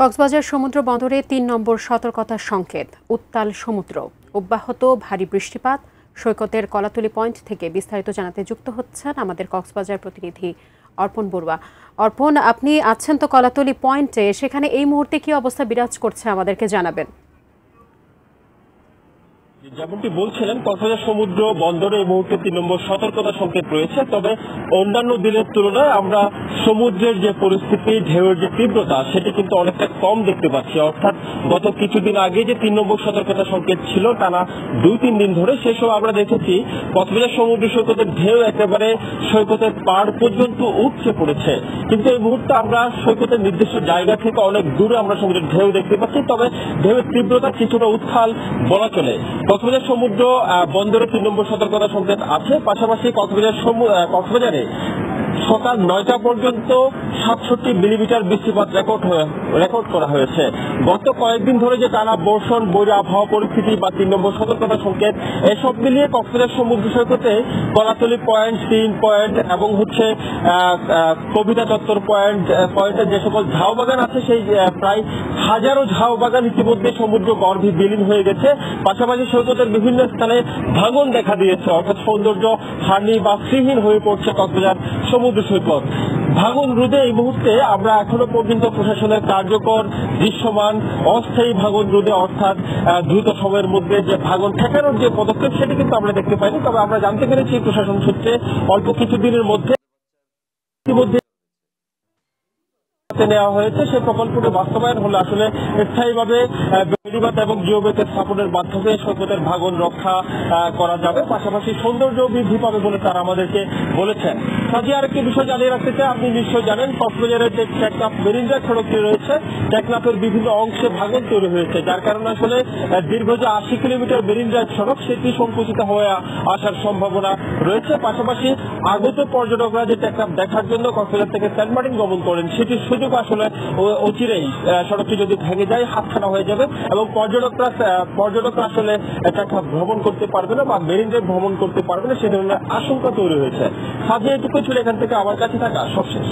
কক্সবাজার সমুদ্র বন্দরে ৩ নম্বর সতর্কতার সংকেত। উত্তাল সমুদ্র, অব্যাহত ভারী বৃষ্টিপাত। সৈকতের কলাতলী পয়েন্ট থেকে বিস্তারিত জানাতে যুক্ত হচ্ছেন আমাদের কক্সবাজার প্রতিনিধি অর্পণ বড়ুয়া। অর্পণ, আপনি আছেন তো কলাতলী পয়েন্টে, সেখানে এই মুহূর্তে কি অবস্থা বিরাজ করছে আমাদেরকে জানাবেন। যেমনটি বলছিলেন, কক্সবাজার সমুদ্র বন্দরে এই মুহূর্তে ৩ নম্বর সতর্কতা সংকেত রয়েছে। তবে অন্যান্য দিনের তুলনায় আমরা সমুদ্রের যে পরিস্থিতি, ঢেউয়ের যে তীব্রতা, সেটি কিন্তু অনেকটা কম দেখতে পাচ্ছি। অর্থাৎ গত কিছুদিন আগে যে ৩ নম্বর সতর্কতা সংকেত ছিল টানা ২-৩ দিন ধরে, সেসব আমরা দেখেছি কক্সবাজার সমুদ্র সৈকতের ঢেউ একেবারে সৈকতের পাড় পর্যন্ত উপচে পড়েছে। কিন্তু এই মুহূর্তে আমরা সৈকতের নির্দিষ্ট জায়গা থেকে অনেক দূরে আমরা সমুদ্রের ঢেউ দেখতে পাচ্ছি। তবে ঢেউয়ের তীব্রতা কিছুটা উত্তাল বলা চলে। কক্সবাজার সমুদ্র বন্দরে ৩ নম্বর সতর্কতা সংকেত আছে। পাশাপাশি কক্সবাজারে সকাল ৯টা পর্যন্ত ৬৭ মিলিমিটার বৃষ্টিপাত রেকর্ড করা হয়েছে। গত কয়েকদিন ধরে যে টানা বর্ষণ, বৈরী আবহাওয়া পরিস্থিতি বা ৩ নম্বর সতর্কতা সংকেত, এসব মিলিয়ে কক্সবাজার সমুদ্র সৈকতে কলাতলী পয়েন্ট, ৩ পয়েন্ট এবং কবিতা চত্বর পয়েন্টে যে সকল ঝাউ বাগান আছে, সেই প্রায় হাজারো ঝাউ বাগান ইতিমধ্যে সমুদ্র গর্ভে বিলীন হয়ে গেছে। পাশাপাশি সৈকতের বিভিন্ন স্থানে ভাঙন দেখা দিয়েছে, অর্থাৎ সৌন্দর্য হানি বা শ্রীহীন হয়ে পড়ছে কক্সবাজার সমুদ্র সৈকত। ভাঙন রোধে এই মুহূর্তে আমরা এখনো পর্যন্ত প্রশাসনের কার্যকর দৃশ্যমান অস্থায়ী ভাঙন রোধে, অর্থাৎ দ্রুত সময়ের মধ্যে যে ভাঙন ঠেকানোর যে পদক্ষেপ, সেটি কিন্তু আমরা দেখতে পাইনি। তবে আমরা জানতে পেরেছি প্রশাসন সূত্রে অল্প কিছুদিনের মধ্যে নেওয়া হয়েছে। সেই প্রকল্পটি বাস্তবায়ন হলে আসলে স্থায়ীভাবে বেড়িবাঁধ এবং জিওবেতের স্থাপনের মাধ্যমে সৈকতের ভাঙন রক্ষা করা যাবে। পাশাপাশি সৌন্দর্য বৃদ্ধি পাবে বলে তারা আমাদেরকে বলেছেন। সাথে আরেকটি বিষয় জানিয়ে রাখতে চাই, আপনি নিশ্চয় জানেন কক্সবাজারের যে টেকনাফ মেরিন ড্রাইভ সড়কটি রয়েছে, টেকনাফের বিভিন্ন অংশে ভাঙন তৈরি হয়েছে, যার কারণে আসলে দীর্ঘ যে ৮০ কিলোমিটার মেরিন ড্রাইভ সড়ক, সেটি সংকুচিত হয়ে আসার সম্ভাবনা রয়েছে। পাশাপাশি আগত পর্যটকরা যে টেকনাফ দেখার জন্য কক্সবাজার থেকে সেন্ট মার্টিন গমন করেন, সেটির সুযোগ আসলে অচিরেই সড়কটি যদি ভেঙে যায় হাতছাড়া হয়ে যাবে এবং পর্যটকরা আসলে টেকনাফ ভ্রমণ করতে পারবে না বা মেরিন ড্রাইভ ভ্রমণ করতে পারবে না, সে ধরনের আশঙ্কা তৈরি হয়েছে। সাথে এটুকু ছিল এখান থেকে আমার কাছে থাকা সবশেষ।